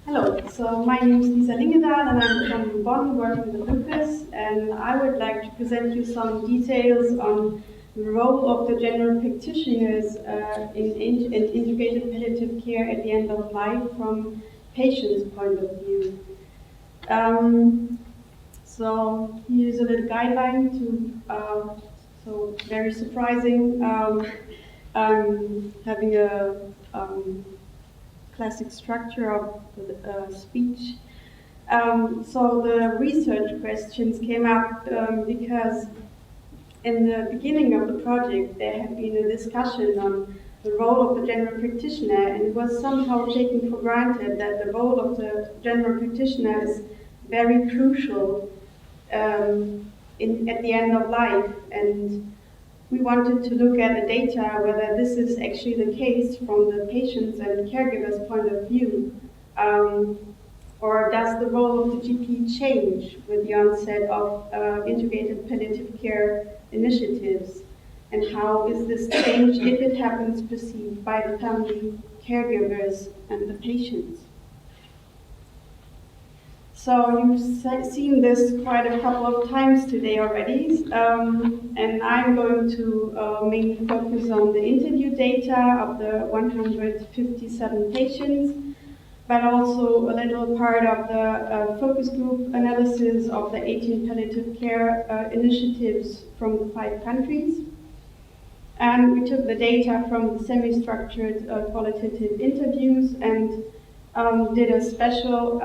Hello, so my name is Linge-Dahl and I'm from Bonn working with lupus, and I would like to present you some details on the role of the general practitioners in integrated palliative care at the end of life from patients' point of view. So here's a little guideline to, so very surprising, having a classic structure of speech. So the research questions came up because in the beginning of the project there had been a discussion on the role of the general practitioner, and it was somehow taken for granted that the role of the general practitioner is very crucial at the end of life. And we wanted to look at the data, whether this is actually the case from the patients and caregivers' point of view, or does the role of the GP change with the onset of integrated palliative care initiatives, and how is this change, if it happens, perceived by the family, caregivers, and the patients? So you've seen this quite a couple of times today already, and I'm going to mainly focus on the interview data of the 157 patients, but also a little part of the focus group analysis of the 18 palliative care initiatives from the 5 countries. And we took the data from the semi-structured qualitative interviews and did a special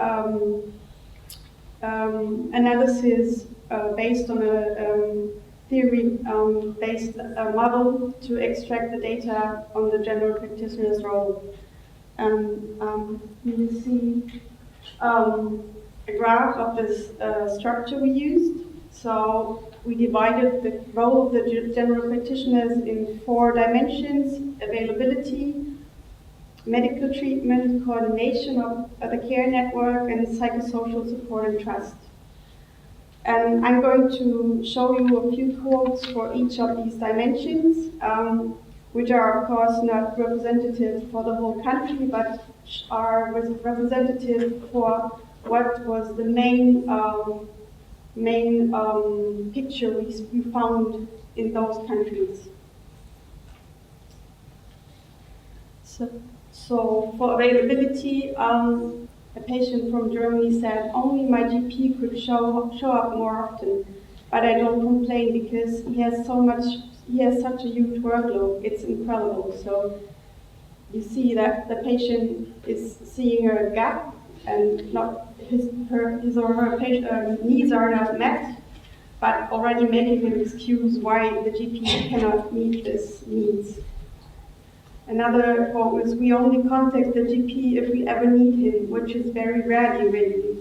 analysis based on a theory-based model to extract the data on the general practitioner's role. And you see a graph of this structure we used. So we divided the role of the general practitioners in 4 dimensions: availability, medical treatment, coordination of the care network, and psychosocial support and trust. And I'm going to show you a few quotes for each of these dimensions, which are of course not representative for the whole country, but are representative for what was the main picture we found in those countries. So for availability, a patient from Germany said, only my GP could show up more often, but I don't complain because he has such a huge workload. It's incredible. So you see that the patient is seeing a gap, and not his or her needs are not met, but already making an excuse why the GP cannot meet these needs. Another quote is, we only contact the GP if we ever need him, which is very rarely, really.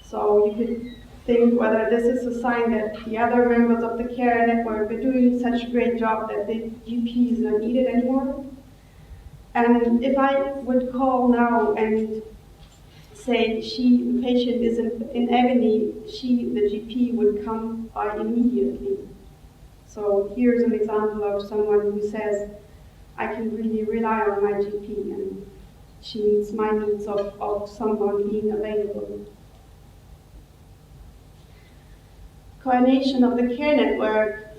So you could think whether this is a sign that the other members of the care network are doing such a great job that the GP is not needed anymore. And if I would call now and say the patient is in agony, the GP would come by immediately. So here's an example of someone who says, I can really rely on my GP, and she meets my needs of someone being available. Coordination of the care network.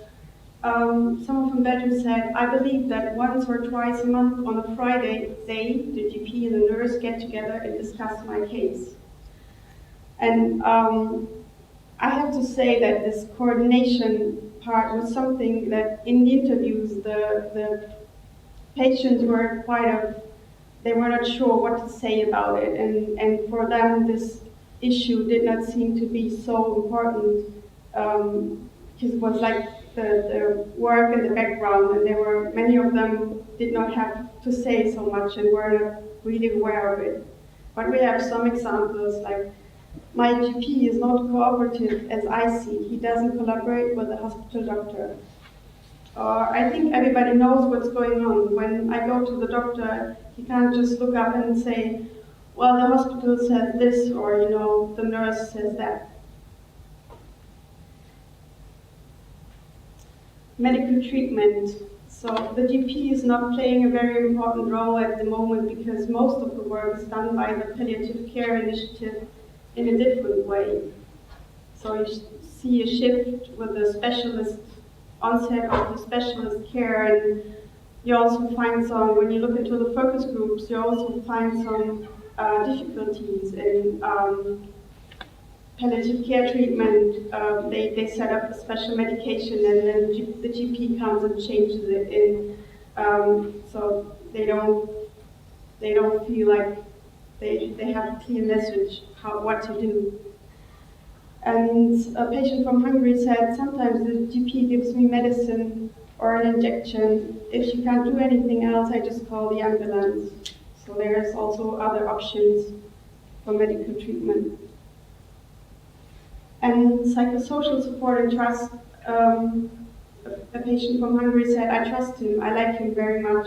Someone from Belgium said, I believe that once or twice a month on a Friday, the GP and the nurse get together and discuss my case. And I have to say that this coordination part was something that in the interviews, the patients were they were not sure what to say about it, and for them this issue did not seem to be so important, because it was like the work in the background, and many of them did not have to say so much and were not really aware of it. But we have some examples, like, my GP is not cooperative as I see. He doesn't collaborate with the hospital doctor. I think everybody knows what's going on. When I go to the doctor, he can't just look up and say, well, the hospital says this, or, the nurse says that. Medical treatment. So the GP is not playing a very important role at the moment because most of the work is done by the Palliative Care Initiative in a different way. So you see a shift with the specialist onset of the specialist care, and you also find some, when you look into the focus groups, you also find some difficulties in palliative care treatment. They set up a special medication and then the GP comes and changes it in, so they don't feel like they have a clear message what to do. And a patient from Hungary said, sometimes the GP gives me medicine or an injection. If she can't do anything else, I just call the ambulance. So there's also other options for medical treatment. And psychosocial support and trust. A patient from Hungary said, I trust him, I like him very much.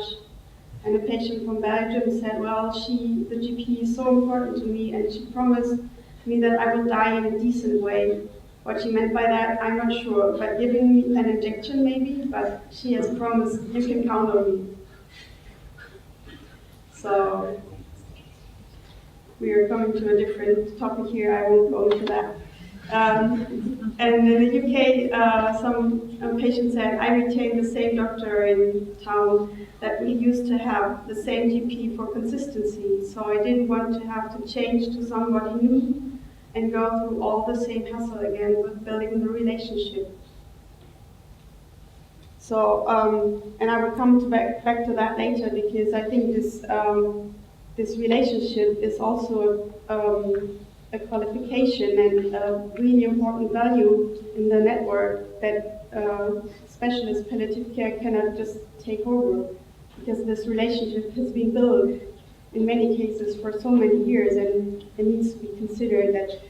And a patient from Belgium said, well, the GP is so important to me, and she promised me that I will die in a decent way. What she meant by that, I'm not sure, but giving me an injection maybe, but she has promised, you can count on me. So, we are coming to a different topic here, I won't go into that. And in the UK, some patient said, I retain the same doctor in town that we used to have, the same GP for consistency, so I didn't want to have to change to somebody new and go through all the same hassle again with building the relationship. So, and I will come back to that later, because I think this relationship is also a qualification and a really important value in the network that specialist palliative care cannot just take over, because this relationship has been built in many cases for so many years, and it needs to be considered that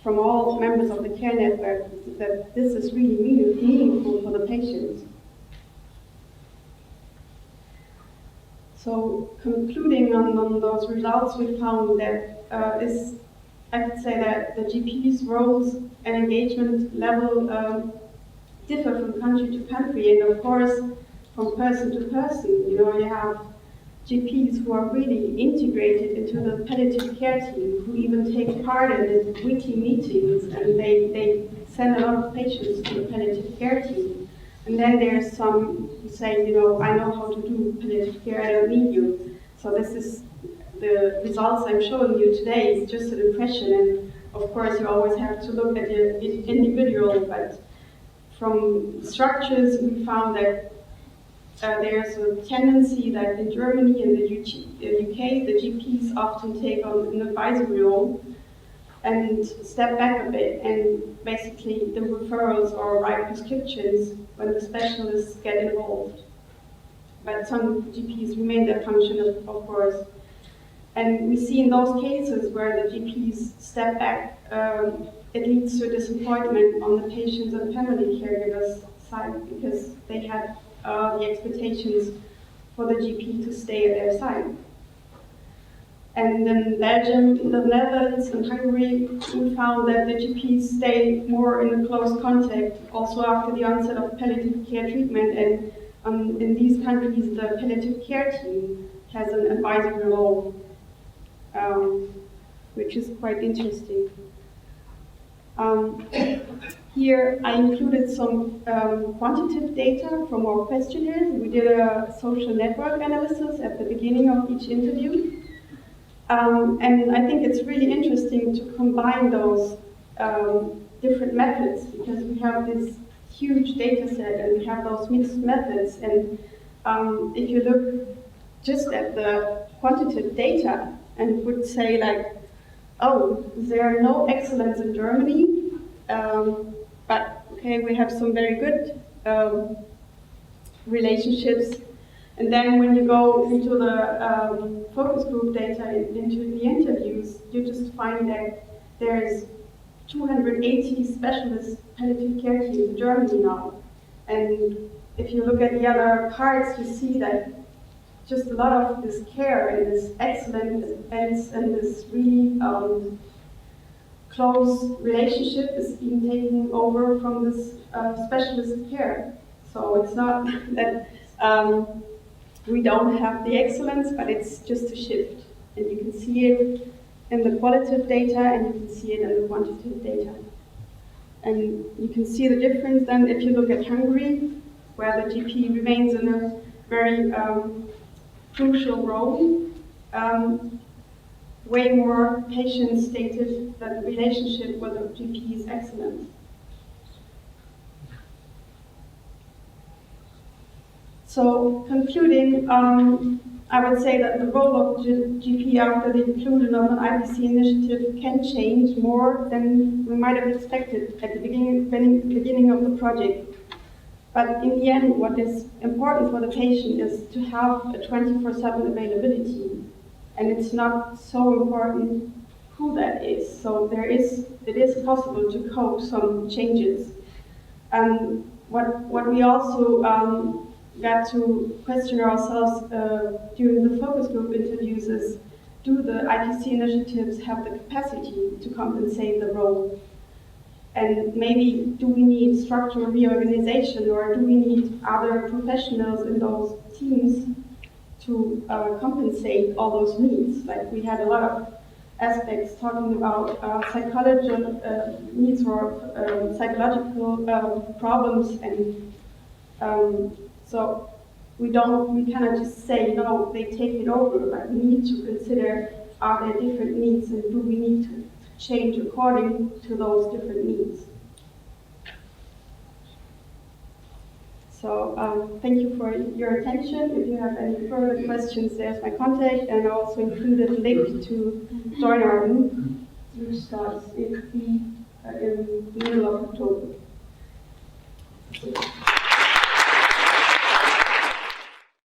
from all members of the care network that this is really meaningful for the patients. So concluding on those results, we found that I could say that the GP's roles and engagement level differ from country to country, and of course from person to person. You know, you have GPs who are really integrated into the palliative care team, who even take part in the weekly meetings, and they send a lot of patients to the palliative care team. And then there's some who say, you know, I know how to do palliative care, I don't need you. So this is the results I'm showing you today is just an impression, and of course you always have to look at the individual, but from structures we found that there's a tendency that in Germany and the UK, the GPs often take on an advisory role and step back a bit, and basically the referrals or write prescriptions when the specialists get involved. But some GPs remain their function, of course. And we see in those cases where the GPs step back, it leads to a disappointment on the patients and family caregivers' side, because they had the expectations for the GP to stay at their side. And in Belgium, the Netherlands, and Hungary, we found that the GPs stay more in a close contact also after the onset of palliative care treatment, and in these countries the palliative care team has an advisory role, which is quite interesting. Here I included some quantitative data from our questionnaires. We did a social network analysis at the beginning of each interview. And I think it's really interesting to combine those different methods, because we have this huge data set and we have those mixed methods. And if you look just at the quantitative data and would say like, oh, there are no excellence in Germany, but okay, we have some very good relationships. And then when you go into the focus group data, into the interviews, you just find that there's 280 specialist palliative care teams in Germany now. And if you look at the other parts, you see that just a lot of this care and this excellence and this really close relationship is being taken over from this specialist care. So it's not that We don't have the excellence, but it's just a shift. And you can see it in the qualitative data, and you can see it in the quantitative data. And you can see the difference then if you look at Hungary, where the GP remains in a very crucial role. Way more patients stated that the relationship with the GP is excellent. So, concluding, I would say that the role of GP after the inclusion of an IPC initiative can change more than we might have expected at the beginning of the project. But in the end, what is important for the patient is to have a 24/7 availability. And it's not so important who that is. So it is possible to cope some changes. What we also got to question ourselves during the focus group interviews is, do the IPC initiatives have the capacity to compensate the role? And maybe do we need structural reorganization, or do we need other professionals in those teams to compensate all those needs? Like, we had a lot of aspects talking about psychological needs or psychological problems, and so we cannot just say, no, they take it over, but we need to consider, are there different needs, and do we need to change according to those different needs? So thank you for your attention. If you have any further questions, there's my contact, and I also included a link to join our group, which starts in the middle of October.